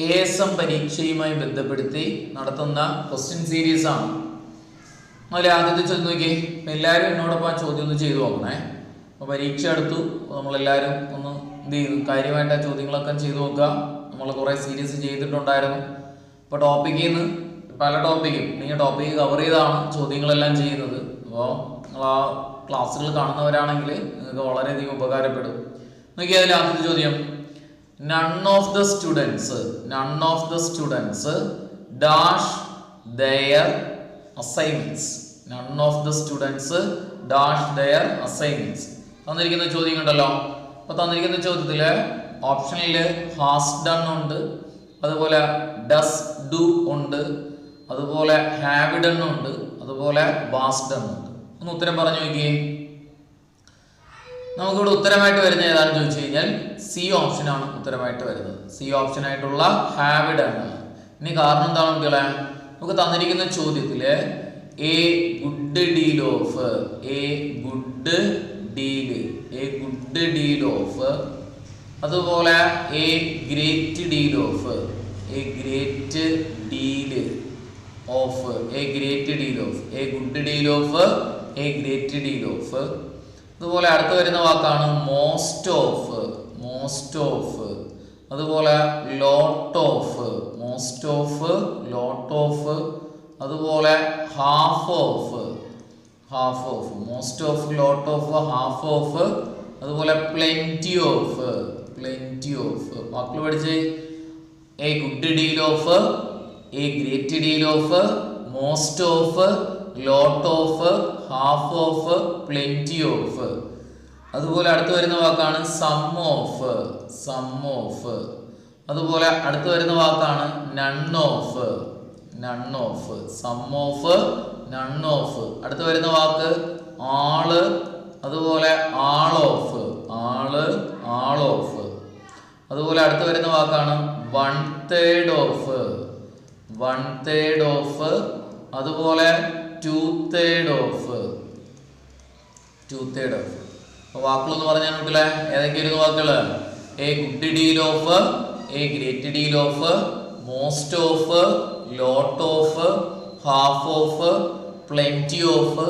ASM പരീക്ഷയുമായി ബന്ധപ്പെടുത്തി നടത്തുന്ന question series ആണ്. അതിൽ ആദ്യത്തെ ചോദ്യം നോക്കി, എല്ലാവരും എന്നോടൊപ്പം ആ ചോദ്യം ഒന്ന് ചെയ്തു നോക്കണേ. അപ്പോൾ പരീക്ഷ എടുത്തു, നമ്മളെല്ലാവരും ഒന്ന് എന്ത് ചെയ്തു, കാര്യമായിട്ട് ആ ചോദ്യങ്ങളൊക്കെ ചെയ്തു നോക്കുക. നമ്മൾ കുറേ സീരീസ് ചെയ്തിട്ടുണ്ടായിരുന്നു. ഇപ്പോൾ ടോപ്പിക്കിൽ നിന്ന് പല ടോപ്പിക്കും നിങ്ങൾ ടോപ്പിക്ക് കവർ ചെയ്താണ് ചോദ്യങ്ങളെല്ലാം ചെയ്യുന്നത്. അപ്പോൾ നിങ്ങൾ ആ ക്ലാസ്സുകൾ കാണുന്നവരാണെങ്കിൽ നിങ്ങൾക്ക് വളരെയധികം ഉപകാരപ്പെടും. നോക്കി, അതിൽ ആദ്യത്തെ ചോദ്യം, none of the students dash their assignments. None of the students dash their assignments. തന്നിരിക്കുന്ന ചോദ്യം കണ്ടല്ലോ. അപ്പോൾ തന്നിരിക്കുന്ന ചോദ്യത്തിൽ ഓപ്ഷനിൽ ഹാസ് ഡൺ ഉണ്ട്, അതുപോലെ ഡസ് ഡു ഉണ്ട്, അതുപോലെ ഹാവ് ഡൺ ഉണ്ട്, അതുപോലെ വാസ് ഡൺ ഉണ്ട്. ഒന്ന് ഉത്തരം പറഞ്ഞു നോക്കിയേ. നമുക്കിവിടെ ഉത്തരമായിട്ട് വരുന്നത് ഏതാണെന്ന് ചോദിച്ചു കഴിഞ്ഞാൽ സി ഓപ്ഷനാണ് ഉത്തരമായിട്ട് വരുന്നത്. സി ഓപ്ഷനായിട്ടുള്ള ഹാവ് ഡൺ ആണ്. ഇനി കാരണം എന്താണ് കുട്ടികളെ? നമുക്ക് തന്നിരിക്കുന്ന ചോദ്യത്തില് എ ഗുഡ് ഡീൽ ഓഫ്, അതുപോലെ A great deal of, A good deal of, അതുപോലെ അടുത്ത് വരുന്ന വാക്കാണ് മോസ്റ്റ് ഓഫ്, അതുപോലെ ലോട്ട് ഓഫ്, അതുപോലെ half of, most of, lot of, half of, അതുപോലെ പ്ലെന്റി ഓഫ്. വാക്കുകൾ പഠിച്ച് A good deal of, a great deal of, most of, lot of, half of, plenty of. അതുപോലെ അടുത്ത് വരുന്ന വാക്കാണ് സം ഓഫ്. അതുപോലെ അടുത്ത് വരുന്ന വാക്കാണ് none of. Some of, none of. അടുത്ത് വരുന്ന വാക്ക് ആള്, അതുപോലെ ആൾ ഓഫ്. അതുപോലെ അടുത്ത് വരുന്ന വാക്കാണ് 1/3 ഓഫ്. അതുപോലെ 2/3 ഓഫ്. വാക്കുകളൊന്ന് പറഞ്ഞാൽ നോക്കില്ലേ, ഏതൊക്കെയായിരുന്നു വാക്കുകള്? A good deal of, a great deal of, most of, lot of, half of, plenty of,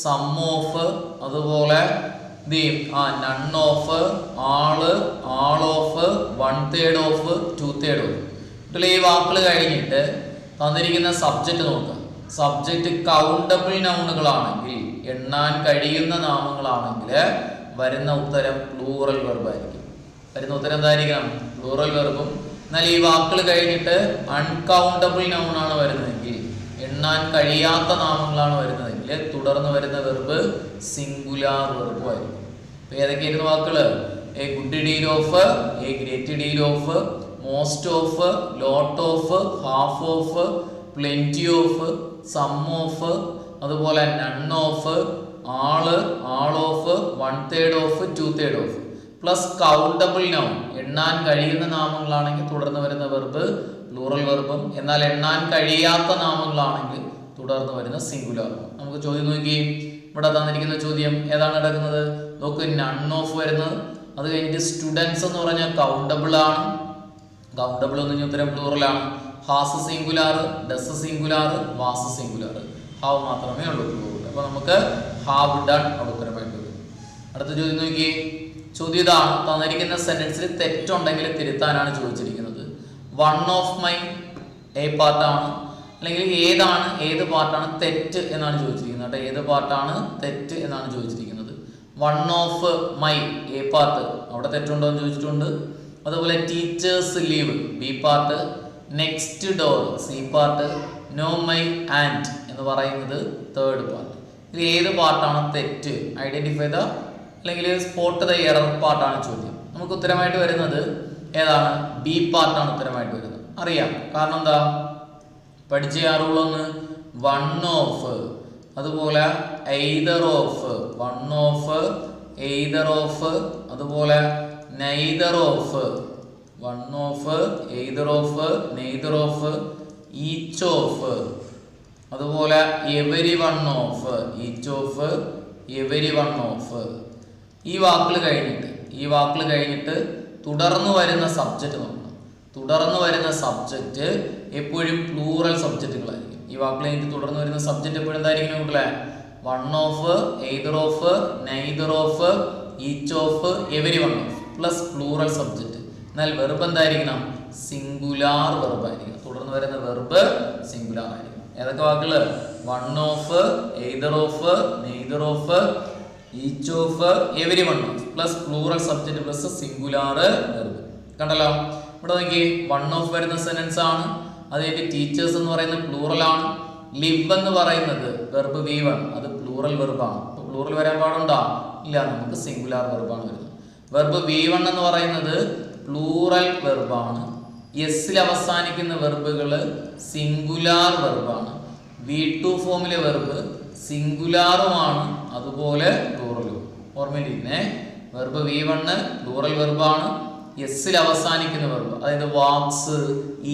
some of, അതുപോലെ none of, all, all of, 1/3 of, 2/3 of. ഈ വാക്കുകൾ കഴിഞ്ഞിട്ട് തന്നിരിക്കുന്ന സബ്ജക്റ്റ് നോക്കുക. സബ്ജക്റ്റ് കൗണ്ടബിൾ നൗണുകളാണെങ്കിൽ, എണ്ണാൻ കഴിയുന്ന നാമങ്ങളാണെങ്കിൽ വരുന്ന ഉത്തരം പ്ലൂറൽ വെർബായിരിക്കും. വരുന്ന ഉത്തരം എന്തായിരിക്കണം? പ്ലൂറൽ വെർബും. എന്നാൽ ഈ വാക്കുകൾ കഴിഞ്ഞിട്ട് അൺകൗണ്ടബിൾ നൗണാണ് വരുന്നതെങ്കിൽ, എണ്ണാൻ കഴിയാത്ത നാമങ്ങളാണ് വരുന്നതെങ്കിൽ തുടർന്ന് വരുന്ന വെർബ് സിംഗുലാർ വെർബും ആയിരിക്കും. അപ്പൊ ഏതൊക്കെയായിരുന്നു വാക്കുകള്? A good deal of, a great deal of, most of, lot of, half of, plenty of, some of, അതുപോലെ none of, all, all of, 1/3 of, 2/3 of. Plus countable noun, എണ്ണാൻ കഴിയുന്ന നാമങ്ങളാണെങ്കിൽ തുടർന്ന് വരുന്ന വെർബ് പ്ലൂറൽ വെർബും. എന്നാൽ എണ്ണാൻ കഴിയാത്ത നാമങ്ങളാണെങ്കിൽ തുടർന്ന് വരുന്ന സിംഗുലാർ. നമുക്ക് ചോദ്യം നോക്കി, ഇവിടെ തന്നിരിക്കുന്ന ചോദ്യം ഏതാണ് കിടക്കുന്നത്? നോക്ക്, നൺ ഓഫ് വരുന്നത്. അത് കഴിഞ്ഞിട്ട് സ്റ്റുഡൻസ് എന്ന് പറഞ്ഞാൽ കൗണ്ടബിൾ ആണ്. കൗണ്ടബിൾ എന്ന് പറഞ്ഞാൽ ഉത്തരം പ്ലൂറലാണ്. Has singular, does singular, was singular, have മാത്രമേ ഉള്ളൂ പ്ലൂറൽ. അപ്പൊ നമുക്ക് ഹാവ് ഡൺ ഉത്തരമായിട്ട് വരും. അടുത്ത ചോദ്യം നോക്കി, ചോദ്യം ഇതാണ്. തന്നിരിക്കുന്ന സെന്റൻസിൽ തെറ്റുണ്ടെങ്കിൽ തിരുത്താനാണ് ചോദിച്ചിരിക്കുന്നത്. വൺ ഓഫ് മൈ എ പാർട്ടാണ്, അല്ലെങ്കിൽ ഏത് പാർട്ടാണ് തെറ്റ് എന്നാണ് ചോദിച്ചിരിക്കുന്നത്. ഏത് പാർട്ടാണ് തെറ്റ് എന്നാണ് ചോദിച്ചിരിക്കുന്നത്. One of my A part, അവിടെ തെറ്റുണ്ടോ എന്ന് ചോദിച്ചിട്ടുണ്ട്. അതുപോലെ teachers leave B part, next door C part, no my and എന്ന് പറയുന്നത് തേർഡ് പാർട്ട്. ഇത് ഏത് പാർട്ടാണ് തെറ്റ്? ഐഡന്റിഫൈ ദ, അല്ലെങ്കിൽ സ്പോട്ട് ദ എറർ പാർട്ടാണ് ചോദ്യം. നമുക്ക് ഉത്തരമായിട്ട് വരുന്നത് ഏതാണ്? ബി പാർട്ടാണ് ഉത്തരമായിട്ട് വരുന്നത്. അറിയാം, കാരണം എന്താ? പഠിച്ച അറിവുള്ളൊന്ന് വൺ ഓഫ്, അതുപോലെ either of, one of, either of, അതുപോലെ neither of, one of, either of, neither of, each of, അതുപോലെ every one of, each of, every one of. ഈ വാക്കുകൾ കഴിഞ്ഞിട്ട് തുടർന്ന് വരുന്ന സബ്ജക്റ്റ് നോക്കണം. തുടർന്ന് വരുന്ന സബ്ജക്റ്റ് എപ്പോഴും പ്ലൂറൽ സബ്ജക്റ്റുകളായിരിക്കും. ഈ വാക്കിൽ എനിക്ക് തുടർന്ന് വരുന്ന സബ്ജക്റ്റ് എപ്പോഴും എന്തായിരിക്കും കുട്ടികളെ? One of, either of, neither of, each of, every one of plus plural subject. എന്നാൽ വെർബ് എന്തായിരിക്കണം? സിംഗുലാർ വെർബ് ആയിരിക്കണം. തുടർന്ന് വരുന്ന വെർബ് സിംഗുലാർ ആയിരിക്കണം. ഏതൊക്കെ വാക്കുകൾ? One of, either of, neither of, each of, every one of plus plural subject plus singular verb. കണ്ടല്ലോ? ഇവിടെ നോക്കി, വൺ ഓഫ് വരുന്ന സെന്റൻസ് ആണ്. അത് കഴിഞ്ഞ് ടീച്ചേഴ്സ് എന്ന് പറയുന്നത് പ്ലൂറൽ ആണ്. ലിവ് എന്ന് പറയുന്നത് വെർബ് V1, അത് പ്ലൂറൽ വെർബാണ്. അപ്പൊ പ്ലൂറൽ വരാൻ പാടുണ്ടോ? ഇല്ല, നമുക്ക് സിംഗുലാർ വെർബാണ് വരുന്നത്. വെർബ് V1 എന്ന് പറയുന്നത് പ്ലൂറൽ വെർബാണ്. എസ്സിൽ അവസാനിക്കുന്ന വെർബുകൾ സിംഗുലാർ വെർബാണ്. V2 ഫോമിലെ വെർബ് സിംഗുലാറുമാണ്, അതുപോലെ പ്ലൂറലും. ഓർമ്മയിലിരിക്കണേ, വെർബ് V1 പ്ലൂറൽ വെർബാണ്. എസ്സിൽ അവസാനിക്കുന്ന വെർബ്, അതായത് വാക്സ്,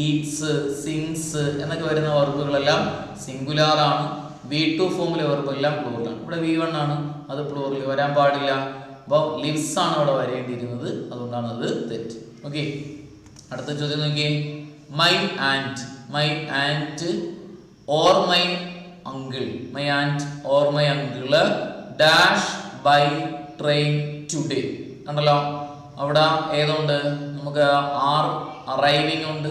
ഈറ്റ്സ്, സിങ്സ് എന്നൊക്കെ വരുന്ന വെർബുകളെല്ലാം സിംഗുലാർ ആണ്. V2 ഫോമിലെ വെർബ് എല്ലാം പ്ലൂറലാണ്. ഇവിടെ V1 ആണ്, അത് പ്ലൂറൽ വരാൻ പാടില്ല. അപ്പോൾ ലിവ്സ് ആണ് അവിടെ വരേണ്ടിയിരുന്നത്, അതുകൊണ്ടാണ് അത് തെറ്റ്. ഓക്കെ, അടുത്ത ചോദ്യം നോക്കിയേ. My aunt or my uncle, my aunt or my uncle dash by train today. കണ്ടല്ലോ? അവിടെ ഏതുണ്ട്? നമുക്ക് ആർ അറൈവിംഗ് ഉണ്ട്,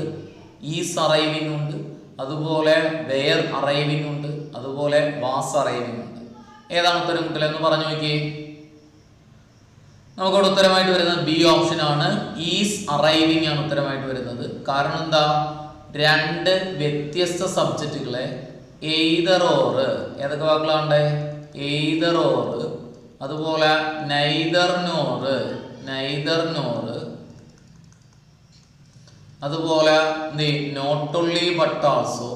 ഈസ് അറൈവിംഗ് ഉണ്ട്, അതുപോലെ വെയർ അറൈവിംഗ് ഉണ്ട്, അതുപോലെ വാസ് അറൈവിംഗ് ഉണ്ട്. ഏതാണ് ഉത്തരം കുട്ടികൾ എന്ന് പറഞ്ഞു നോക്കിയേ. നമുക്കവിടെ ഉത്തരമായിട്ട് വരുന്നത് ബി ഓപ്ഷൻ ആണ്. ഈസ് അറൈവിംഗ് ആണ് ഉത്തരമായിട്ട് വരുന്നത്. കാരണം എന്താ? രണ്ട് വ്യത്യസ്ത സബ്ജക്റ്റുകളെ എയ്തർ ഓർ, ഏതൊക്കെ വാക്കുകളുണ്ട്? എയ്തർ ഓർ, അതുപോലെ നൈദർ നോർ, അതുപോലെ നോട്ട് ഓൺലി ബട്ട് ആൾസോ,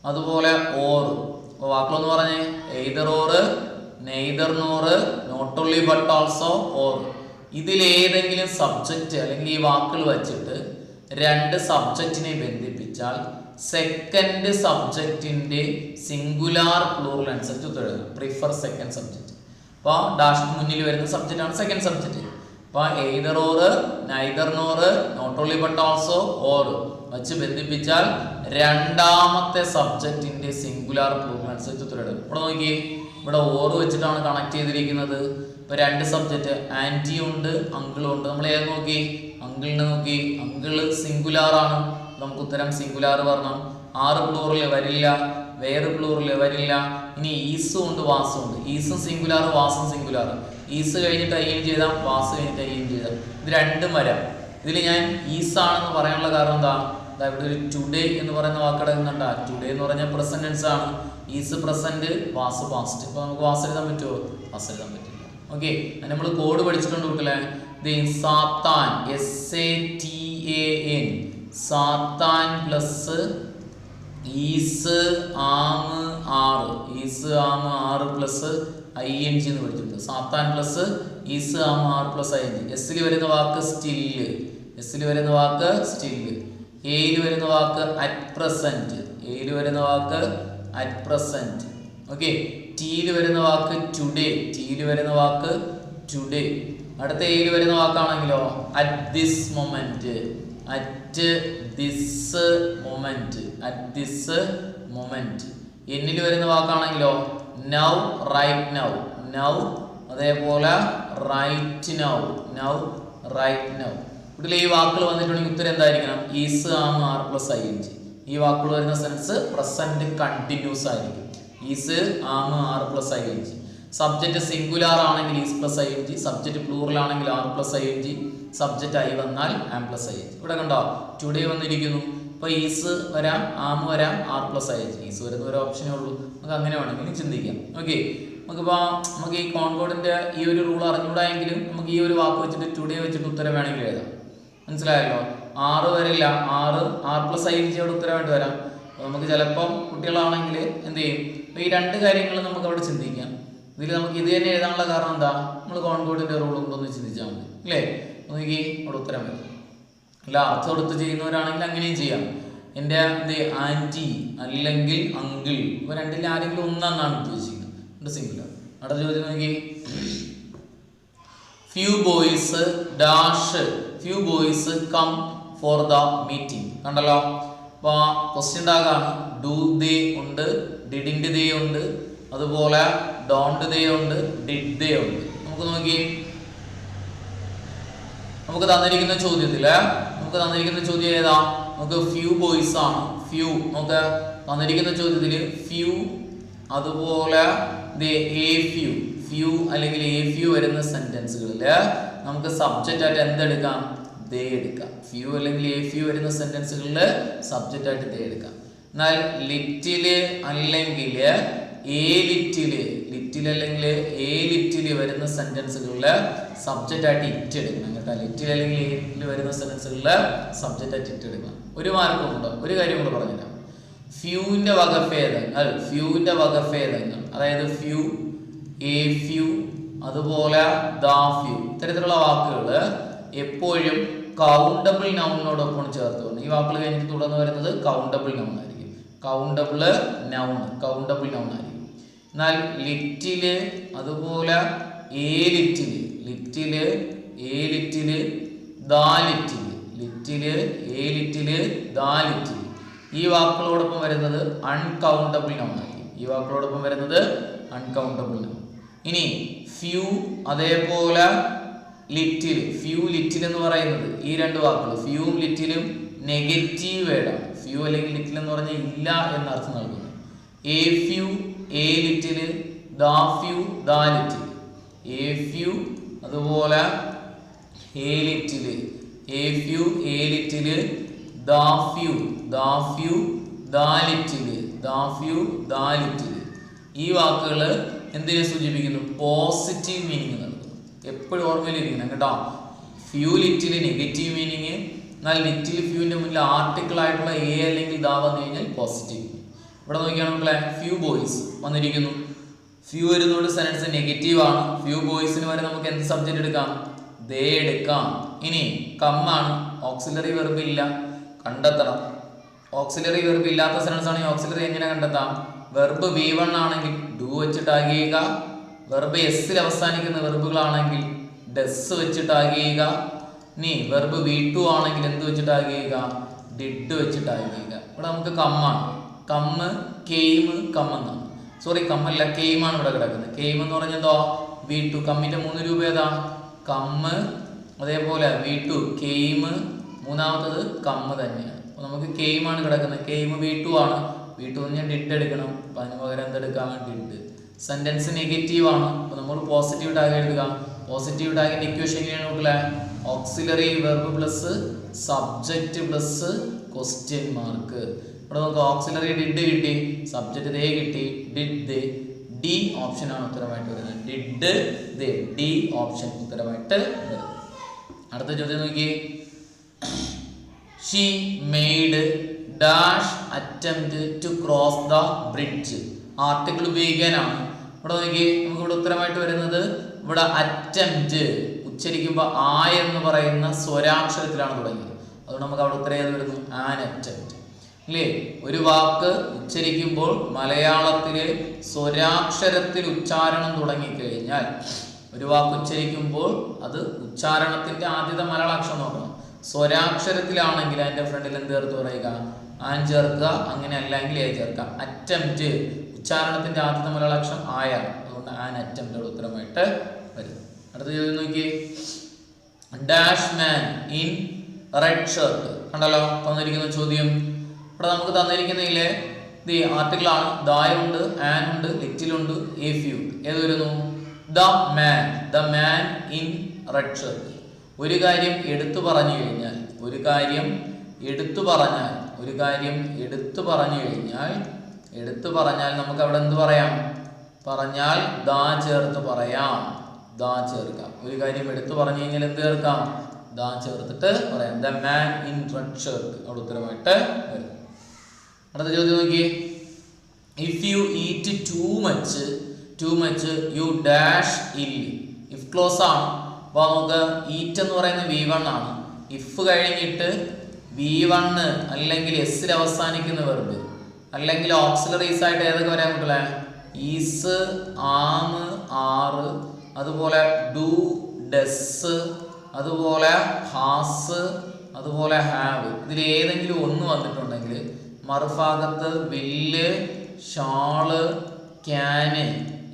അതുപോലെ ഓർ. വാക്കുകളെന്ന് പറഞ്ഞേ either or, neither nor, not only but also, or. ഇതിലേതെങ്കിലും സബ്ജക്റ്റ് അല്ലെങ്കിൽ ഈ വാക്കുകൾ വെച്ചിട്ട് രണ്ട് സബ്ജക്റ്റിനെ ബന്ധിപ്പിച്ചാൽ സെക്കൻഡ് സബ്ജക്റ്റിന്റെ സിംഗുലാർ പ്ലൂറൽ അനുസരിച്ച് ഉത്തരം. Prefer second subject. അപ്പോൾ ഡാഷിന് മുന്നിൽ വരുന്ന സബ്ജക്റ്റ് ആണ് സെക്കൻഡ് സബ്ജക്റ്റ്. അപ്പോൾ either or, neither nor, not only but also, or വെച്ച് ബന്ധിപ്പിച്ചാൽ രണ്ടാമത്തെ സബ്ജക്റ്റിന്റെ സിംഗുലാർ പ്ലൂറൽ അനുസരിച്ച് ഉത്തരം. ഇവിടെ നോക്കി, ഇവിടെ ഓർ വെച്ചിട്ടാണ് കണക്ട് ചെയ്തിരിക്കുന്നത്. ഇപ്പൊ രണ്ട് സബ്ജക്റ്റ് ആന്റി ഉണ്ട്, അങ്കിളും ഉണ്ട്. നമ്മൾ ഏത് നോക്കി? അങ്കിളിനെ നോക്കി. അങ്കിള് സിംഗുലാർ ആണ്, നമുക്ക് ഉത്തരം സിംഗുലാർ പറഞ്ഞു. ആറ് പ്ലൂറൽ വരില്ല, വേറെ പ്ലൂറൽ വരില്ല. ഇനി ഈസും ഉണ്ട്, വാസും ഉണ്ട്. ഈസും സിംഗുലാർ, വാസും സിംഗുലാർ. ഈസ് കഴിഞ്ഞിട്ട് ഐ എൻ ചെയ്താൽ, വാസ് കഴിഞ്ഞിട്ട് ഐ എൻ ചെയ്താൽ, ഇത് രണ്ടും വരാം. ഇതിൽ ഞാൻ ഈസ് ആണെന്ന് പറയാനുള്ള കാരണം എന്താ? ഇവിടെ ഒരു ടുഡേ എന്ന് പറയുന്ന വാക്കടക്കുന്നുണ്ടാ. ടുഡേ എന്ന് പറഞ്ഞാൽ പ്രസന്റ് ടെൻസ് ആണ്. Is present, was past. ഇപ്പൊ നമുക്ക് വാസ് എഴുതാൻ പറ്റുമോ? വാസ് എഴുതാൻ പറ്റില്ല. ഓക്കെ, നമ്മൾ കോഡ് പഠിച്ചിട്ടുണ്ട് കുട്ടികളെ. സാത്താൻ, SATAN, സാത്താൻ പ്ലസ് ഈസ് ആം ആറ് പ്ലസ് ING എന്ന് പഠിച്ചിട്ടുണ്ട്. സാത്താൻ പ്ലസ് ഈസ് ആം ആറ് പ്ലസ് ING. എസ്സിൽ വരുന്ന വാക്ക് സ്റ്റില്ല്, എയിൽ വരുന്ന വാക്ക് അറ്റ് പ്രസന്റ്, ഓക്കെ. ടീയിൽ വരുന്ന വാക്ക് ടുഡേ, അടുത്ത എയിൽ വരുന്ന വാക്കാണെങ്കിലോ അറ്റ് ദിസ് മൊമെന്റ്, എന്നിൽ വരുന്ന വാക്കാണെങ്കിലോ നൗ, നൗ, അതേപോലെ റൈറ്റ് നൗ. ഇതിൽ ഈ വാക്കുകൾ വന്നിട്ടുണ്ടെങ്കിൽ ഉത്തരം എന്തായിരിക്കണം? Is am are plus ING. ഈ വാക്കുകൾ വരുന്ന സെൻസ് പ്രസന്റ് കണ്ടിന്യൂസ് ആയിരിക്കും. Is am are plus ING. Subject singular ആണെങ്കിൽ is plus ING, subject plural ആണെങ്കിൽ are plus ING, subject I വന്നാൽ ആം പ്ലസ് ING. ഇവിടെ കണ്ടോ ടുഡേ വന്നിരിക്കുന്നു. ഇപ്പൊ ഈസ് വരാം, ആം വരാം, ആർ പ്ലസ് ING. ഈസ് വരുന്ന ഒരു ഓപ്ഷനേ ഉള്ളൂ. നമുക്ക് അങ്ങനെ വേണമെങ്കിലും ചിന്തിക്കാം. ഓക്കെ, നമുക്ക് ഈ കോൺകോഡിന്റെ ഈ ഒരു റൂൾ അറിഞ്ഞൂടായെങ്കിലും നമുക്ക് ഈ ഒരു വാക്ക് വെച്ചിട്ട് ടുഡേ വെച്ചിട്ട് ഉത്തരം വേണമെങ്കിൽ എഴുതാം. മനസ്സിലായല്ലോ? ആറ് വരില്ല, ആർ പ്ലസ് ING അവിടെ ഉത്തരമായിട്ട് വരാം. നമുക്ക് ചിലപ്പം കുട്ടികളാണെങ്കിൽ എന്ത് ചെയ്യും? ഈ രണ്ട് കാര്യങ്ങൾ നമുക്ക് അവിടെ ചിന്തിക്കാം. ഇതിൽ നമുക്ക് ഇത് തന്നെ എഴുതാനുള്ള കാരണം എന്താ? നമ്മൾ കോൺകോഡിന്റെ റൂൾ കൊണ്ടൊന്ന് ചിന്തിച്ചാൽ മതി, അല്ലേ? നോക്കി അവിടെ ഉത്തരം വരും. അല്ല, അർത്ഥം എടുത്ത് ചെയ്യുന്നവരാണെങ്കിൽ അങ്ങനെയും ചെയ്യാം. എൻ്റെ ആൻറ്റി അല്ലെങ്കിൽ അങ്കിൾ, ഇപ്പൊ രണ്ടിൽ ആരെങ്കിലും ഒന്നാണ് ഉദ്ദേശിക്കുന്നത്. സിംഗുലർ. അടുത്ത ചോദ്യം നോക്കി. few boys dash few boys come for the meeting. കണ്ടല്ലോ. അപ്പോൾ ക്വസ്റ്റ്യൻ ടാഗാണ്. ഡു ദേ ഉണ്ട്, ഡിഡിൻറ്റ് ദേ ഉണ്ട്, അതുപോലെ ഡോണ്ട് ദേ ഉണ്ട്, ഡിഡ് ദേ ഉണ്ട്. നമുക്ക് നോക്കി, നമുക്ക് തന്നിരിക്കുന്ന ചോദ്യം ഏതാ? നമുക്ക് ഫ്യൂ ബോയ്സ് ആണ്. ഫ്യൂ നമുക്ക് തന്നിരിക്കുന്ന ചോദ്യത്തിൽ ഫ്യൂ, അതുപോലെ ഫ്യൂ അല്ലെങ്കിൽ എ ഫ്യൂ വരുന്ന സെന്റൻസുകളിൽ നമുക്ക് സബ്ജക്റ്റ് ആയിട്ട് എന്തെടുക്കാം? ദേ എടുക്കാം. ഫ്യൂ അല്ലെങ്കിൽ എ ഫ്യൂ വരുന്ന സെന്റൻസുകളിൽ സബ്ജക്റ്റ് ആയിട്ട് ദേ എടുക്കാം. എന്നാൽ ലിറ്റില് അല്ലെങ്കിൽ ലിറ്റിൽ അല്ലെങ്കിൽ വരുന്ന സെന്റൻസുകളിൽ സബ്ജക്റ്റ് ആയിട്ട് ഇറ്റ് എടുക്കണം കേട്ടോ. ലിറ്റിൽ അല്ലെങ്കിൽ വരുന്ന സെന്റൻസുകളിൽ സബ്ജക്റ്റ് ആയിട്ട് ഇറ്റ് എടുക്കണം. ഒരു മാർക്കും ഉണ്ട്. ഒരു കാര്യം കൂടെ പറഞ്ഞുതരാം. ഫ്യൂവിന്റെ വകഭേദങ്ങൾ അതായത് ഫ്യൂ, എ ഫ്യൂ, അതുപോലെ ദ ഫ്യൂ ഇത്തരത്തിലുള്ള വാക്കുകൾ എപ്പോഴും കൗണ്ടബിൾ നൗണിനോടൊപ്പം ചേർത്ത് വന്നു. ഈ വാക്കുകൾ കഴിഞ്ഞിട്ട് തുടർന്ന് വരുന്നത് കൗണ്ടബിൾ നൗൺ ആയിരിക്കും. കൗണ്ടബിൾ നൗൺ ആയിരിക്കും. എന്നാൽ ലിറ്റില്, അതുപോലെ എ ലിറ്റില്, ദാ ലിറ്റില്, ഈ വാക്കുകളോടൊപ്പം വരുന്നത് അൺകൗണ്ടബിൾ നൗൺ ആയിരിക്കും. ഇനി ഫ്യൂ, അതേപോലെ ലിറ്റിൽ എന്ന് പറയുന്നത് ഈ രണ്ട് വാക്കുകൾ ഫ്യൂവും ലിറ്റിലും നെഗറ്റീവ് വേർഡാണ്. ഫ്യൂ അല്ലെങ്കിൽ ലിറ്റിൽ എന്ന് പറഞ്ഞാൽ ഇല്ല എന്ന അർത്ഥം നൽകുന്നു. എ ഫ്യൂ, എ ലിറ്റില്, ദാ ഫ്യൂ, എ ഫ്യൂ, അതുപോലെ എ ലിറ്റില്, ദാ ഫ്യൂ, ദാ ലിറ്റില്. ഈ വാക്കുകൾ എന്തിനെ സൂചിപ്പിക്കുന്നു? പോസിറ്റീവ് മീനിങ് നൽകുന്നു. എപ്പോഴും ഓർമ്മയിലിരിക്കണം കേട്ടോ. ഫ്യൂ ലിറ്റില് നെഗറ്റീവ് മീനിങ്, എന്നാൽ ലിറ്റിൽ ഫ്യൂവിന്റെ മുന്നിൽ ആർട്ടിക്കിൾ ആയിട്ടുള്ള എ അല്ലെങ്കിൽ ദാ വന്നു കഴിഞ്ഞാൽ പോസിറ്റീവ്. ഇവിടെ നോക്കിയാണെങ്കിൽ ഫ്യൂ ബോയ്സ് വന്നിരിക്കുന്നു. ഫ്യൂ വരുന്നോട് സെന്റൻസ് നെഗറ്റീവ് ആണ്. ഫ്യൂ ബോയ്സിന് വരെ നമുക്ക് എന്ത് സബ്ജക്റ്റ് എടുക്കാം? ദേ എടുക്കാം. ഇനി കമ്മാണ്, ഓക്സിലറി വെർബ് ഇല്ല, കണ്ടെത്തണം. ഓക്സിലറി വെർബ് ഇല്ലാത്ത സെന്റൻസ് ആണെങ്കിൽ ഓക്സിലറി എങ്ങനെ കണ്ടെത്താം? വെർബ് V1 ആണെങ്കിൽ ഡു വെച്ച് ടാഗ് ചെയ്യുക. വെർബ് എസ്സിൽ അവസാനിക്കുന്ന വെർബുകളാണെങ്കിൽ ഡെസ് വെച്ച് ടാഗ് ചെയ്യുക. ഇനി വെർബ് V2 ആണെങ്കിൽ എന്ത് വെച്ച് ടാഗ് ചെയ്യുക? ഡിഡ് വെച്ച് ടാഗ് ചെയ്യുക. ഇവിടെ നമുക്ക് കമ്മാണ്. കമ്മ്, കെയിം, കമ്മെന്നാണ്. സോറി, കമ്മല്ല, കെയിമാണ് ഇവിടെ കിടക്കുന്നത്. കെയിം എന്ന് പറഞ്ഞതോ V2. കമ്മിന്റെ 3 രൂപ ഏതാ? കമ്മ്, അതേപോലെ V2 കെയിം, മൂന്നാമത്തത് കമ്മ് തന്നെയാണ്. അപ്പോൾ നമുക്ക് കെയിമാണ് കിടക്കുന്നത്. കെയിം V2 ആണ്. V2 ഞാൻ ഡിഡ് എടുക്കണം. അപ്പം അതിന് പകരം എന്തെടുക്കാം? ഡിഡ്. സെന്റൻസ് നെഗറ്റീവ് ആണ്. അപ്പോൾ നമ്മൾ പോസിറ്റീവ് ടാഗ് എടുക്കാം. പോസിറ്റീവ് ടാഗിന്റെ ഇക്വേഷൻ എങ്ങനെയാണ് നോക്കില്ലേ? Auxiliary verb plus subject plus question mark. ഇവിടെ നമുക്ക് ഓക്സിലറി ഡിഡ് കിട്ടി, സബ്ജക്റ്റ് ദേ കിട്ടി, ഡിഡ് ദേ. ഡി ഓപ്ഷൻ ആണ് ഉത്തരമായിട്ട് വരുന്നത്. ഡിഡ് ദേ, ഡി ഓപ്ഷൻ ഉത്തരമായിട്ട് വരുന്നത്. അടുത്ത ചോദ്യം നോക്കി. She made dash attempt to cross the bridge. Article ഉപയോഗിക്കാനാണ്. ഇവിടെ നോക്കി, നമുക്ക് ഇവിടെ ഉത്തരമായിട്ട് വരുന്നത് ഇവിടെ അറ്റംപ്റ്റ് ഉച്ചരിക്കുമ്പോൾ ആ എന്ന് പറയുന്ന സ്വരാക്ഷരത്തിലാണ് തുടങ്ങിയത്. അതുകൊണ്ട് നമുക്ക് അവിടെ ഉത്തരം ഏത് വരുന്നു? ആൻ അറ്റംപ്റ്റ് അല്ലേ? ഒരു വാക്ക് ഉച്ചരിക്കുമ്പോൾ മലയാളത്തിലെ സ്വരാക്ഷരത്തിൽ ഉച്ചാരണം തുടങ്ങിക്കഴിഞ്ഞാൽ, ഒരു വാക്ക് ഉച്ചരിക്കുമ്പോൾ അത് ഉച്ചാരണത്തിന്റെ ആദ്യത്തെ മലയാള അക്ഷരം നോക്കണം. സ്വരാക്ഷരത്തിലാണെങ്കിൽ അതിന്റെ ഫ്രണ്ടിൽ എന്ത് ചേർത്ത് പറയുക? ആൻ ചേർക്കുക. അങ്ങനെ അല്ലെങ്കിൽ എ ചേർക്കുക. അറ്റംപ്റ്റ് ഉച്ചാരണത്തിന്റെ ആദ്യത്തെ മലയാള അക്ഷരം ആയാണ്. അതുകൊണ്ട് ആൻ അറ്റംപ്റ്റ് ഉത്തരമായിട്ട് വരും. അടുത്ത ചോദ്യം നോക്കി. Dash man in red shirt. കണ്ടല്ലോ തന്നിരിക്കുന്ന ചോദ്യം. ഇവിടെ നമുക്ക് തന്നിരിക്കുന്നതിലെ ദി ആർട്ടിക്കിൾ ആണ്. ദായുണ്ട്, ആൻ ഉണ്ട്, ലിറ്റിൽ ഉണ്ട്, എ ഫ്യൂ. ഏത് വരുന്നു? The man. The man in red shirt. ഒരു കാര്യം എടുത്തു പറഞ്ഞു കഴിഞ്ഞാൽ നമുക്ക് അവിടെ എന്ത് പറയാം? പറഞ്ഞാൽ ദാ ചേർത്ത് പറയാം. ദാ ചേർക്കാം. ഒരു കാര്യം എടുത്തു പറഞ്ഞു കഴിഞ്ഞാൽ എന്ത് ചേർക്കാം? ദാ ചേർത്തിട്ട് പറയാം. The man in red shirt അവിടെ ഉത്തരമായിട്ട് വരും. അടുത്ത ചോദ്യം നോക്കി. If you eat too much you dash ഇൽ. ഇഫ് ക്ലോസ് ആണ്. അപ്പോൾ നമുക്ക് ഈറ്റ് എന്ന് പറയുന്നത് V1 ആണ്. ഇഫ് കഴിഞ്ഞിട്ട് V1 അല്ലെങ്കിൽ എസ്സിൽ അവസാനിക്കുന്ന വെർബ് അല്ലെങ്കിൽ ഓക്സിലറീസ് ആയിട്ട് ഏതൊക്കെ വരാൻ പറ്റില്ല? ഈസ്, ആം, ആറ്, അതുപോലെ ഡു, ഡസ്, അതുപോലെ ഹാസ്, അതുപോലെ ഹാവ്. ഇതിൽ ഏതെങ്കിലും ഒന്ന് വന്നിട്ടുണ്ടെങ്കിൽ മറുഭാഗത്ത് വില്ല്, ഷാള്, ക്യാന്,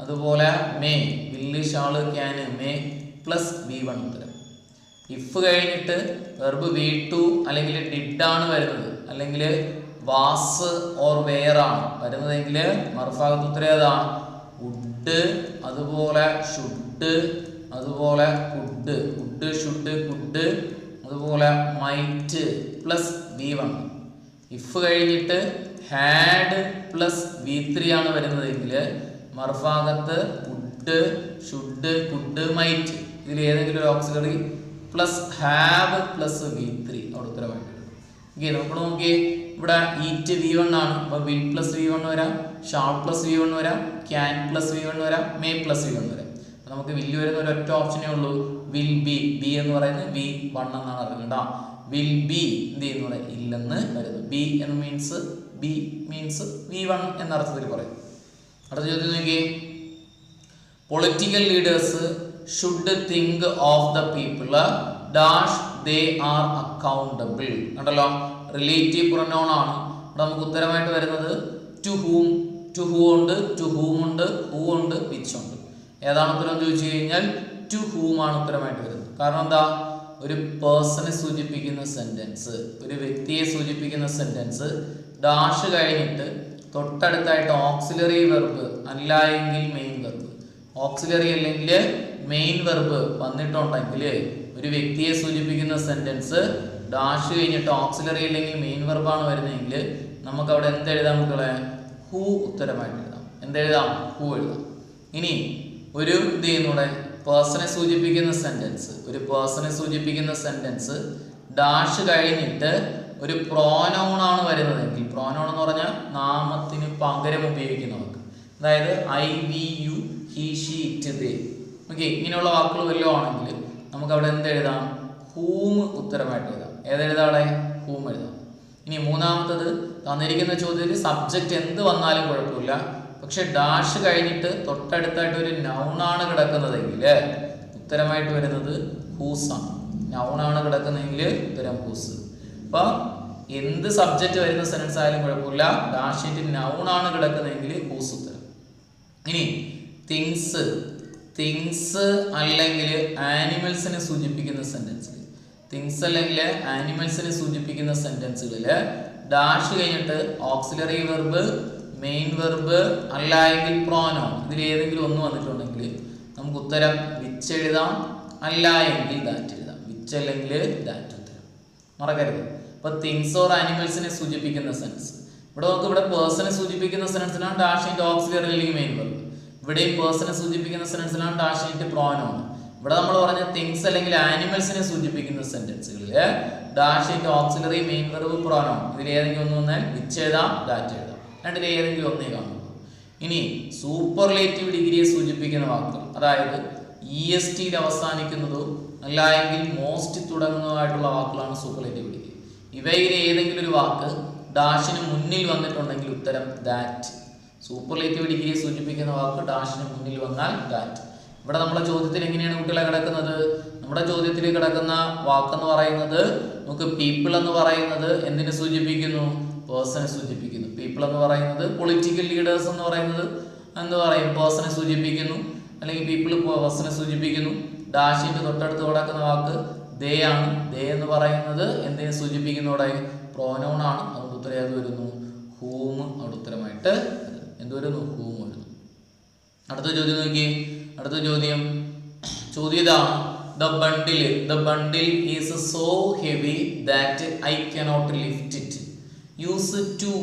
അതുപോലെ മേ. വില്ല്, shawl, can, may plus V1 ഉത്തരം. ഇഫ് കഴിഞ്ഞിട്ട് വെർബ് V2 അല്ലെങ്കിൽ ഡിഡ് ആണ് വരുന്നത്, അല്ലെങ്കിൽ വാസ് ഓർ വെയർ ആണ് വരുന്നതെങ്കിൽ മറുഭാഗത്ത് ഉത്തരം ഏതാണ്? വുഡ്, അതുപോലെ ഷുഡ്, അതുപോലെ കുഡ്. വുഡ്, ഷുഡ്, കുഡ്, അതുപോലെ മൈറ്റ് പ്ലസ് V1. ഇഫ് കഴിഞ്ഞിട്ട് ഹാഡ് പ്ലസ് V3 ആണ് വരുന്നതെങ്കിൽ മറുഭാഗത്ത് വുഡ്, ഷുഡ്, കുഡ്, മൈറ്റ്. ഇതിൽ ഏതെങ്കിലും ഒരു auxiliary plus have plus V3 അവിടെ ഉത്തരമായിട്ട് വരും. ഓക്കെ, നമുക്ക് നോക്കിയേ. ഇവിടെ ഈറ്റ് V1 ആണ്, അപ്പോൾ വിൽ പ്ലസ് V1 വരാം, ഷാൾ പ്ലസ് V1 വരാം, ക്യാൻ പ്ലസ് V1 വരാം, മേ പ്ലസ് V1 വരാം. അപ്പോൾ നമുക്ക് വില്ല് വരുന്ന ഒരൊറ്റ ഓപ്ഷനേ ഉള്ളൂ, വിൽ ബി. ബി എന്ന് പറയുന്നത് V1 എന്നാണ് അറിയുന്നത്. വിൽ ബി എന്ത് ചെയ്യുന്നു ഇവിടെ ഇല്ലെന്ന് വരുന്നു. ബി എന്ന് മീൻസ് V1 എന്ന അർത്ഥത്തിൽ പറയും. അടുത്ത ചോദ്യം നോക്കിയേ. Political leaders should think of the people dash they are accountable. കണ്ടല്ലോ, റിലേറ്റീവ് പ്രൊനൗൺ ആണ്. ഇവിടെ നമുക്ക് ഉത്തരമായിട്ട് വരുന്നത് ടു ഹൂം. ടു ഹൂ ഉണ്ട്, ടു ഹൂം ഉണ്ട്, ഹൂ ഉണ്ട്, വിച്ച് ഉണ്ട്. ഏതാണ് ഉത്തരം ചോദിച്ചു കഴിഞ്ഞാൽ ടു ഹൂം ആണ് ഉത്തരമായിട്ട് വരുന്നത്. കാരണം എന്താ? ഒരു പേഴ്സണെ സൂചിപ്പിക്കുന്ന സെന്റൻസ്, ഒരു വ്യക്തിയെ സൂചിപ്പിക്കുന്ന സെന്റൻസ് ഡാഷ് കഴിഞ്ഞിട്ട് തൊട്ടടുത്തായിട്ട് ഓക്സിലറി വെർബ് അല്ല എങ്കിൽ മെയിൻ വെർബ്, ഓക്സിലറി അല്ലെങ്കിൽ മെയിൻ വെർബ് വന്നിട്ടുണ്ടെങ്കിൽ ഒരു വ്യക്തിയെ സൂചിപ്പിക്കുന്ന സെന്റൻസ് ഡാഷ് കഴിഞ്ഞിട്ട് ഓക്സിലറി അല്ലെങ്കിൽ മെയിൻ വെർബാണ് വരുന്നതെങ്കിൽ നമുക്ക് അവിടെ എന്തെഴുതാം മക്കളെ? ഹൂ ഉത്തരമായിട്ട് എഴുതാം. എന്തെഴുതാം? ഹൂ എഴുതാം. ഇനി ഒരു ഇത് ചെയ്യുന്നൂടെ പേഴ്സണെ സൂചിപ്പിക്കുന്ന സെന്റൻസ്, ഒരു പേഴ്സണെ സൂചിപ്പിക്കുന്ന സെന്റൻസ് ഡാഷ് കഴിഞ്ഞിട്ട് ഒരു പ്രോനൗൺ ആണ് വരുന്നതെങ്കിൽ, പ്രോനൗൺ എന്ന് പറഞ്ഞാൽ നാമത്തിന് പകരം ഉപയോഗിക്കുന്ന വാക്ക്, അതായത് I, we, you, he, she, it, they. Okay, ഇങ്ങനെയുള്ള വാക്കുകൾ വല്ലതും ആണെങ്കിൽ നമുക്ക് അവിടെ എന്തെഴുതാം? ഹൂം ഉത്തരമായിട്ട് എഴുതാം. ഏതെഴുതാടെ? ഹൂം എഴുതാം. ഇനി മൂന്നാമത്തത്, തന്നിരിക്കുന്ന ചോദ്യത്തിൽ സബ്ജക്റ്റ് എന്ത് വന്നാലും കുഴപ്പമില്ല, പക്ഷെ ഡാഷ് കഴിഞ്ഞിട്ട് തൊട്ടടുത്തായിട്ട് ഒരു നൗണാണ് കിടക്കുന്നതെങ്കിൽ ഉത്തരമായിട്ട് വരുന്നത് ഹൂസ് ആണ്. നൗണാണ് കിടക്കുന്നതെങ്കിൽ ഉത്തരം ഹൂസ്. അപ്പൊ എന്ത് സബ്ജക്റ്റ് വരുന്ന സെന്റൻസ് ആയാലും കുഴപ്പമില്ല, ഡാഷിന്റെ നൗണാണ് കിടക്കുന്നതെങ്കിൽ ഹൂസ് ഉത്തരം. ഇനി തിങ്സ്, തിങ്സ് അല്ലെങ്കിൽ ആനിമൽസിനെ സൂചിപ്പിക്കുന്ന സെന്റൻസ്, തിങ്സ് അല്ലെങ്കിൽ ആനിമൽസിനെ സൂചിപ്പിക്കുന്ന സെന്റൻസുകളിൽ ഡാഷ് കഴിഞ്ഞിട്ട് ഓക്സിലറി വെർബ്, മെയിൻ വെർബ് അല്ല എങ്കിൽ പ്രോനൗൺ, ഇതിൽ ഏതെങ്കിലും ഒന്ന് വന്നിട്ടുണ്ടെങ്കിൽ നമുക്ക് ഉത്തരം വിച്ച് എഴുതാം, അല്ല എങ്കിൽ ദാറ്റ് എഴുതാം. വിച്ച് അല്ലെങ്കിൽ ദാറ്റ് ഉത്തരം മറക്കരുത്. അപ്പൊ തിങ്സ് ഓർ ആനിമൽസിനെ സൂചിപ്പിക്കുന്ന സെൻസ്, ഇവിടെ നമുക്ക് ഇവിടെ പേഴ്സണെ സൂചിപ്പിക്കുന്ന സെൻസിനാണ് ഡാഷ് ഇൻറ്റ് ഓക്സിലറി അല്ലെങ്കിൽ മെയിൻ വെർബ്. ഇവിടെയും പേഴ്സണെ സൂചിപ്പിക്കുന്ന സെൻസിനാണ് ഡാഷ് ഇൻറ്റ് പ്രോനൗൺ. ഇവിടെ നമ്മൾ പറഞ്ഞ തിങ്സ് അല്ലെങ്കിൽ ആനിമൽസിനെ സൂചിപ്പിക്കുന്ന സെന്റൻസുകളിൽ ഡാഷ് ഇൻറ്റ് ഓക്സിലറി, മെയിൻ വെർബ്, പ്രോനൗൺ ഇതിൽ ഏതെങ്കിലും ഒന്ന് വന്നാൽ വിച്ച് എഴുതാം, ദാറ്റ് എഴുതാം. രണ്ടിൽ ഏതെങ്കിലും ഒന്നേ കാണുള്ളൂ. ഇനി സൂപ്പർലേറ്റീവ് ഡിഗ്രിയെ സൂചിപ്പിക്കുന്ന വാക്കുകൾ, അതായത് EST അവസാനിക്കുന്നതോ അല്ല എങ്കിൽ മോസ്റ്റ് തുടങ്ങുന്നതായിട്ടുള്ള വാക്കുകളാണ് സൂപ്പർലേറ്റീവ് ഡിഗ്രി. ഇവയിൽ ഏതെങ്കിലും ഒരു വാക്ക് ഡാഷിന് മുന്നിൽ വന്നിട്ടുണ്ടെങ്കിൽ ഉത്തരം ദാറ്റ്. സൂപ്പർലേറ്റീവ് ഡിഗ്രിയെ സൂചിപ്പിക്കുന്ന വാക്ക് ഡാഷിന് മുന്നിൽ വന്നാൽ ദാറ്റ്. ഇവിടെ നമ്മുടെ ചോദ്യത്തിൽ എങ്ങനെയാണ് കുട്ടികളെ കിടക്കുന്നത്? നമ്മുടെ ചോദ്യത്തിൽ കിടക്കുന്ന വാക്കെന്ന് പറയുന്നത് നമുക്ക് പീപ്പിൾ എന്ന് പറയുന്നത് എന്തിനെ സൂചിപ്പിക്കുന്നു? പേഴ്സണെ സൂചിപ്പിക്കുന്നു. പീപ്പിൾ എന്ന് പറയുന്നത് പൊളിറ്റിക്കൽ ലീഡേഴ്സ് എന്ന് പറയുന്നത് എന്ത് പറയും? പേഴ്സണെ സൂചിപ്പിക്കുന്നു, അല്ലെങ്കിൽ പീപ്പിൾ പേഴ്സണെ സൂചിപ്പിക്കുന്നു. ഡാഷിന്റെ തൊട്ടടുത്ത് കിടക്കുന്ന വാക്ക് ദേ ആണ്. ദേ എന്ന് പറയുന്നത് എന്തിനെ സൂചിപ്പിക്കുന്നു? അവിടെ പ്രോനൗൺ ആണ്. അതുകൊണ്ട് ഉത്തരം ഏത് വരുന്നു? ഹൂം അവിടെ ഉത്തരമായിട്ട് എന്ത് വരുന്നു? ഹൂം വരുന്നു. അടുത്ത ചോദ്യം നോക്കി. അടുത്ത ചോദ്യം ഇതാണ്. The bundle is so heavy that I cannot lift it. Use to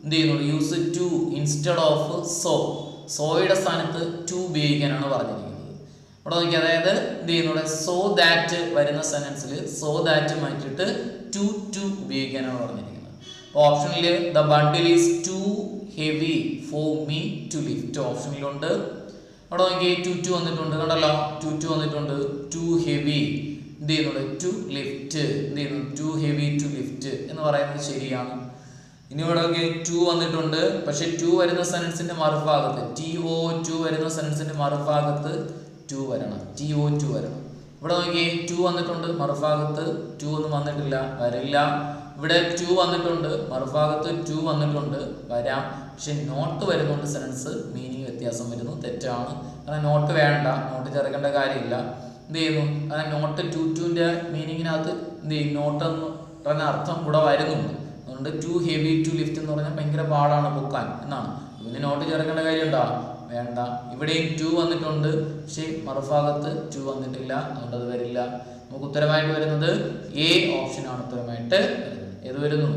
എന്ത് ചെയ്യുന്നു? Use to instead of so. സോയുടെ സ്ഥാനത്ത് ടു ഉപയോഗിക്കാനാണ് പറഞ്ഞിരിക്കുന്നത്. ഇവിടെ നോക്കി, അതായത് എന്ത് ചെയ്യുന്നു? സോ ദാറ്റ് വരുന്ന സെന്റൻസിൽ സോ ദാറ്റ് മാറ്റിയിട്ട് ടു ഉപയോഗിക്കാനാണ് പറഞ്ഞിരിക്കുന്നത്. അപ്പോൾ ഓപ്ഷനിൽ the bundle is too heavy for me to lift ഓപ്ഷനിലുണ്ട്. അവിടെ നോക്കി ടു വന്നിട്ടുണ്ട്, കണ്ടല്ലോ, ടു വന്നിട്ടുണ്ട്. ടു ഹെവി എന്ത് ചെയ്യുന്നുണ്ട്? ടു ലിഫ്റ്റ് എന്ത് ചെയ്യുന്നു? ടു ഹെവി ടു ലിഫ്റ്റ് എന്ന് പറയുന്നത് ശരിയാണ്. ഇനി ഇവിടെ നോക്കി ടു വന്നിട്ടുണ്ട്, പക്ഷെ ടു വരുന്ന സെന്റൻസിന്റെ മറുഭാഗത്ത് TO2 വരുന്ന സെന്റൻസിന്റെ മറുഭാഗത്ത് ടു വരണം. TO2 വരണം. ഇവിടെ നോക്കി 2 വന്നിട്ടുണ്ട്, മറുഭാഗത്ത് 2 ഒന്നും വന്നിട്ടില്ല, വരില്ല. ഇവിടെ 2 വന്നിട്ടുണ്ട്, മറുഭാഗത്ത് 2 വന്നിട്ടുണ്ട്, വരാം. പക്ഷെ നോട്ട് വരുന്നുണ്ട്, സെൻസ് മീനിങ് വ്യത്യാസം വരുന്നു, തെറ്റാണ്. കാരണം നോട്ട് വേണ്ട, നോട്ട് ചേർക്കേണ്ട കാര്യമില്ല. എന്ത് ചെയ്യുന്നു? കാരണം നോട്ട് 2ന്റെ മീനിങ്ങിനകത്ത് എന്ത് ചെയ്യും? നോട്ട് എന്ന് പറഞ്ഞ അർത്ഥം കൂടെ വരുന്നുണ്ട്. അതുകൊണ്ട് ടു ഹെവി ടു ലിഫ്റ്റ് എന്ന് പറഞ്ഞാൽ ഭയങ്കര പാടാണ് പൊക്കാൻ എന്നാണ്. പിന്നെ നോട്ട് ചേർക്കേണ്ട കാര്യമുണ്ടോ? വേണ്ട. ഇവിടെയും 2 വന്നിട്ടുണ്ട്, പക്ഷേ മറുഭാഗത്ത് 2 വന്നിട്ടില്ല, അതുകൊണ്ട് അത് വരില്ല. നമുക്ക് ഉത്തരമായിട്ട് വരുന്നത് എ ഓപ്ഷനാണ് ഉത്തരമായിട്ട് വരുന്നത്. ഏത് വരുന്നു?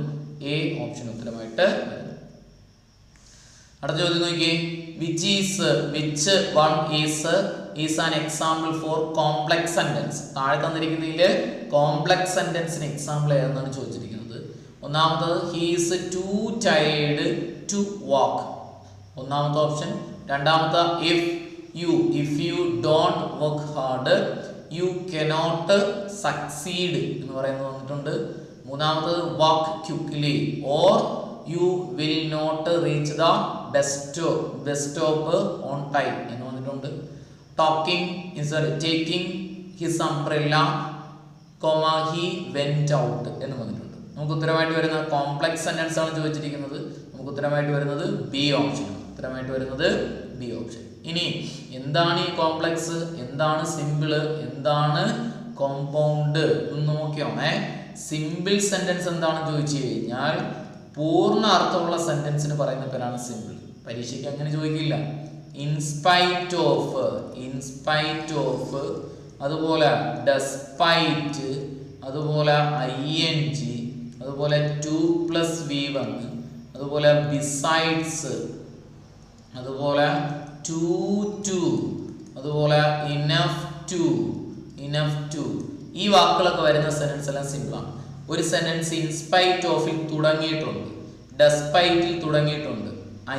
എ ഓപ്ഷൻ ഉത്തരമായിട്ട് വരുന്നു. അടുത്ത ചോദ്യം നോക്കിയേ. which one is an example for complex sentence? താഴെ തന്നിരിക്കുന്നതിൽ കോംപ്ലക്സ് സെന്റൻസിന് എക്സാമ്പിൾ ഏതെന്നാണ് ചോദിച്ചിരിക്കുന്നത്. ഒന്നാമത്തത് he is too tired to walk, ഒന്നാമത്തെ ഓപ്ഷൻ. രണ്ടാമത്തെ if you don't work hard you cannot succeed എന്ന് പറയുന്നത് വന്നിട്ടുണ്ട്. മൂന്നാമത്തത് walk quickly or you will not reach the bus stop on time എന്ന് വന്നിട്ടുണ്ട്. taking his umbrella, he went out എന്ന് വന്നിട്ടുണ്ട്. നമുക്ക് ഉത്തരമായിട്ട് വരുന്ന കോംപ്ലക്സ് സെന്റൻസ് ആണ് ചോദിച്ചിരിക്കുന്നത്. നമുക്ക് ഉത്തരമായിട്ട് വരുന്നത് ബി ഓപ്ഷൻ. ഉത്തരമായിട്ട് വരുന്നത് ബി ഓപ്ഷൻ. ഇനി എന്താണ് ഈ കോംപ്ലക്സ്, എന്താണ് സിമ്പിൾ, എന്താണ് കോമ്പൗണ്ട് എന്ന് നോക്കിയോണേ. സിമ്പിൾ സെന്റൻസ് എന്താണെന്ന് ചോദിച്ചു കഴിഞ്ഞാൽ പൂർണ്ണ അർത്ഥമുള്ള സെന്റൻസിന് പറയുന്ന പേരാണ് സിമ്പിൾ. പരീക്ഷയ്ക്ക് അങ്ങനെ ചോദിക്കില്ല. ഇൻസ്പൈറ്റ് ഓഫ്, അതുപോലെ ഡെസ്പൈറ്റ്, അതുപോലെ ING, അതുപോലെ 2+V1, അതുപോലെ ബിസൈഡ്സ്, അതുപോലെ to, അതുപോലെ ഇനഫ് ടു. ഈ വാക്കുകളൊക്കെ വരുന്ന സെന്റൻസ് എല്ലാം സിമ്പിളാണ്. ഒരു സെന്റൻസ് ഇൻസ്പൈറ്റ് ഓഫിൽ തുടങ്ങിയിട്ടുണ്ട്, ഡെസ്പൈറ്റിൽ തുടങ്ങിയിട്ടുണ്ട്,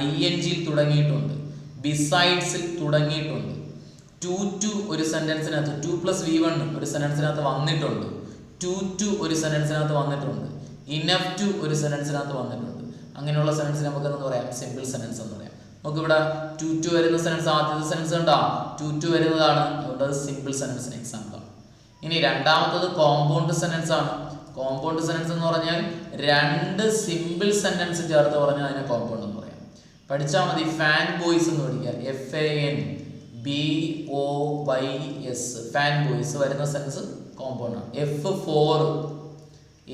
INGയിൽ തുടങ്ങിയിട്ടുണ്ട്, ബിസൈഡ്സിൽ തുടങ്ങിയിട്ടുണ്ട്. to ഒരു സെന്റൻസിനകത്ത് 2+V1 ഒരു സെന്റൻസിനകത്ത് വന്നിട്ടുണ്ട്, to ഒരു സെന്റൻസിനകത്ത് വന്നിട്ടുണ്ട്, ഇനഫ് ടു ഒരു സെന്റൻസിനകത്ത് വന്നിട്ടുണ്ട്. അങ്ങനെയുള്ള സെന്റൻസ് നമുക്ക് എന്ന് പറയാം സിമ്പിൾ സെന്റൻസ് എന്ന് പറയാം. നമുക്കിവിടെ to വരുന്ന സെന്റൻസ് ആദ്യത്തെ സെന്റൻസ് ഉണ്ടോ? to വരുന്നതാണ്, അതുകൊണ്ട് അത് സിമ്പിൾ സെന്റൻസിന് എക്സാമ്പിൾ ആണ്. ഇനി രണ്ടാമത്തത് കോമ്പൗണ്ട് സെന്റൻസ് ആണ്. കോമ്പൗണ്ട് സെന്റൻസ് എന്ന് പറഞ്ഞാൽ രണ്ട് സിമ്പിൾ സെന്റൻസ് ചേർത്ത് പറഞ്ഞാൽ അതിനെ കോമ്പൗണ്ട് എന്ന് പറയാം. പഠിച്ചാൽ മതി. ഫാൻ ബോയ്സ് എന്ന് പഠിക്കുക, FANBOYS, ഫാൻ ബോയ്സ് വരുന്ന സെന്റൻസ് കോമ്പൗണ്ട് ആണ്. F4,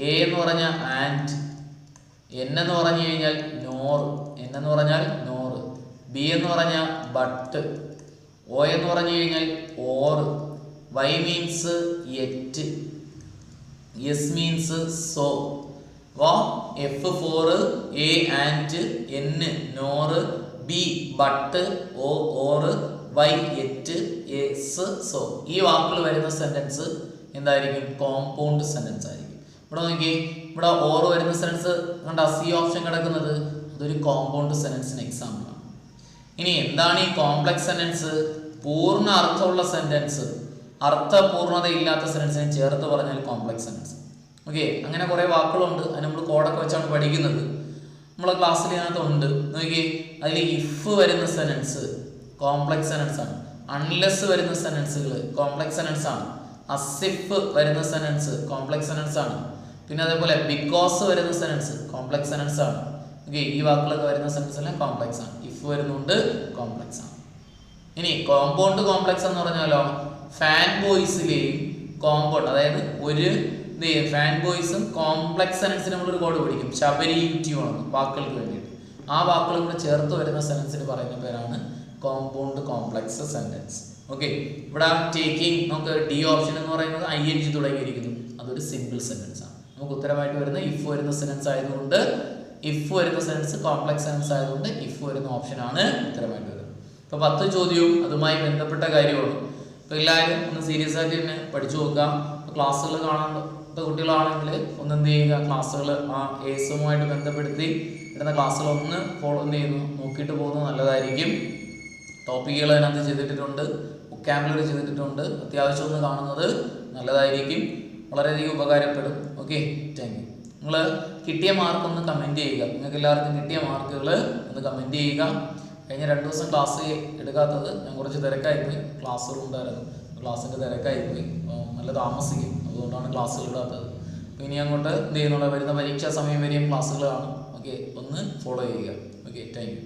A എന്ന് പറഞ്ഞാൽ ആൻഡ്, N എന്ന് പറഞ്ഞു കഴിഞ്ഞാൽ നോർ, B എന്ന് പറഞ്ഞാൽ ബട്ട്, O എന്ന് പറഞ്ഞു കഴിഞ്ഞാൽ or, Y means yet, S means so. അപ്പോൾ F4, A and, N nor, B but, O or, Y yet, S so. ഈ വാക്കുകൾ വരുന്ന സെന്റൻസ് എന്തായിരിക്കും? കോമ്പൗണ്ട് സെന്റൻസ് ആയിരിക്കും. ഇവിടെ നോക്കി, ഇവിടെ ഓർ വരുന്ന സെന്റൻസ് കണ്ട സി ഓപ്ഷൻ കിടക്കുന്നത്, അതൊരു കോമ്പൗണ്ട് സെന്റൻസിന് എക്സാമ്പിൾ ആണ്. ഇനി എന്താണ് ഈ കോംപ്ലക്സ് സെന്റൻസ്? പൂർണ്ണ അർത്ഥമുള്ള സെന്റൻസ്, അർത്ഥപൂർണ്ണത ഇല്ലാത്ത സെന്റൻസിനെ ചേർത്ത് പറഞ്ഞാൽ കോംപ്ലക്സ് സെന്റൻസ്. ഓക്കെ, അങ്ങനെ കുറേ വാക്കുകളുണ്ട്. അത് നമ്മൾ കോഡൊക്കെ വെച്ചാണ് പഠിക്കുന്നത്. നമ്മളെ ക്ലാസ്സിൽ ഇതിനകത്തുണ്ട്. നോക്കി, അതിൽ ഇഫ് വരുന്ന സെന്റൻസ് കോംപ്ലക്സ് സെന്റൻസ് ആണ്. അൺലെസ് വരുന്ന സെന്റൻസുകൾ കോംപ്ലക്സ് സെന്റൻസ് ആണ്. അസിഫ് വരുന്ന സെന്റൻസ് കോംപ്ലക്സ് സെന്റൻസ് ആണ്. പിന്നെ അതേപോലെ ബിക്കോസ് വരുന്ന സെന്റൻസ് കോംപ്ലക്സ് സെന്റൻസ് ആണ്. ഓക്കെ, ഈ വാക്കുകളൊക്കെ വരുന്ന സെന്റൻസ് എല്ലാം കോംപ്ലക്സ് ആണ്. ഇഫ് വരുന്നുണ്ട്, കോംപ്ലക്സ് ആണ്. ഇനി കോമ്പൗണ്ട് കോംപ്ലക്സ് എന്ന് പറഞ്ഞാലോ, ഫാൻ ബോയ്സിലെയും കോമ്പൗണ്ട്, അതായത് ഒരു ഫാൻ ബോയ്സും കോംപ്ലക്സ് സെന്റൻസിന് നമ്മളൊരു കോഡ് പഠിക്കും, ശബരിയുക്തിയോ ആണ് വാക്കുകൾക്ക് വേണ്ടിയിട്ട്. ആ വാക്കുകൾ കൂടെ ചേർത്ത് വരുന്ന സെന്റൻസിന് പറയുന്ന പേരാണ് കോമ്പൗണ്ട് കോംപ്ലക്സ് സെന്റൻസ്. ഓക്കെ, ഇവിടെ ടേക്കിംഗ് നമുക്ക് ഡി ഓപ്ഷൻ എന്ന് പറയുന്നത് ING തുടങ്ങിയിരിക്കുന്നു, അതൊരു സിമ്പിൾ സെന്റൻസ് ആണ്. നമുക്ക് ഉത്തരമായിട്ട് വരുന്ന ഇഫ് വരുന്ന സെന്റൻസ് ആയതുകൊണ്ട്, ഇഫ് വരുന്ന സെന്റൻസ് കോംപ്ലക്സ് സെന്റൻസ് ആയതുകൊണ്ട് ഇഫ് വരുന്ന ഓപ്ഷൻ ആണ് ഉത്തരമായിട്ട് വരുന്നത്. ഇപ്പോൾ 10 ചോദ്യവും അതുമായി ബന്ധപ്പെട്ട കാര്യമാണ്. ഇപ്പോൾ എല്ലാവരും ഒന്ന് സീരിയസ് ആയിട്ട് തന്നെ പഠിച്ചു നോക്കുക. ഇപ്പോൾ ക്ലാസ്സുകൾ കാണാത്ത കുട്ടികളാണെങ്കിൽ ഒന്ന് എന്ത് ചെയ്യുക, ക്ലാസ്സുകൾ ആ ഏസുമായിട്ട് ബന്ധപ്പെടുത്തി ഇടുന്ന ക്ലാസ്സുകൾ ഒന്ന് ഫോളോ നോക്കിയിട്ട് പോകുന്നത് നല്ലതായിരിക്കും. ടോപ്പിക്കുകൾ അതിനകത്ത് ചെയ്തിട്ടുണ്ട്, വൊക്കാബുലറി ചെയ്തിട്ടുണ്ട്. അത്യാവശ്യം ഒന്ന് കാണുന്നത് നല്ലതായിരിക്കും, വളരെയധികം ഉപകാരപ്പെടും. Okay, thank you. നിങ്ങൾ കിട്ടിയ മാർക്ക് ഒന്ന് കമൻറ്റ് ചെയ്യുക. നിങ്ങൾക്ക് എല്ലാവർക്കും കിട്ടിയ മാർക്കുകൾ ഒന്ന് കമൻറ്റ് ചെയ്യുക. കഴിഞ്ഞ 2 ദിവസം ക്ലാസ് എടുക്കാത്തത് ഞാൻ കുറച്ച് തിരക്കായിപ്പോയി, ക്ലാസ്സുകൾ ഉണ്ടായിരുന്നു. ക്ലാസ്സിൻ്റെ തിരക്കായിപ്പോയി, നല്ല താമസിക്കും, അതുകൊണ്ടാണ് ക്ലാസ്സുകൾ ഇടാത്തത്. അപ്പോൾ ഇനി അങ്ങോട്ട് എന്ത് ചെയ്യുന്നുള്ള വരുന്ന പരീക്ഷാ സമയം വരെയും ക്ലാസ്സുകൾ കാണും. ഓക്കെ, ഒന്ന് ഫോളോ ചെയ്യുക. Okay, thank you.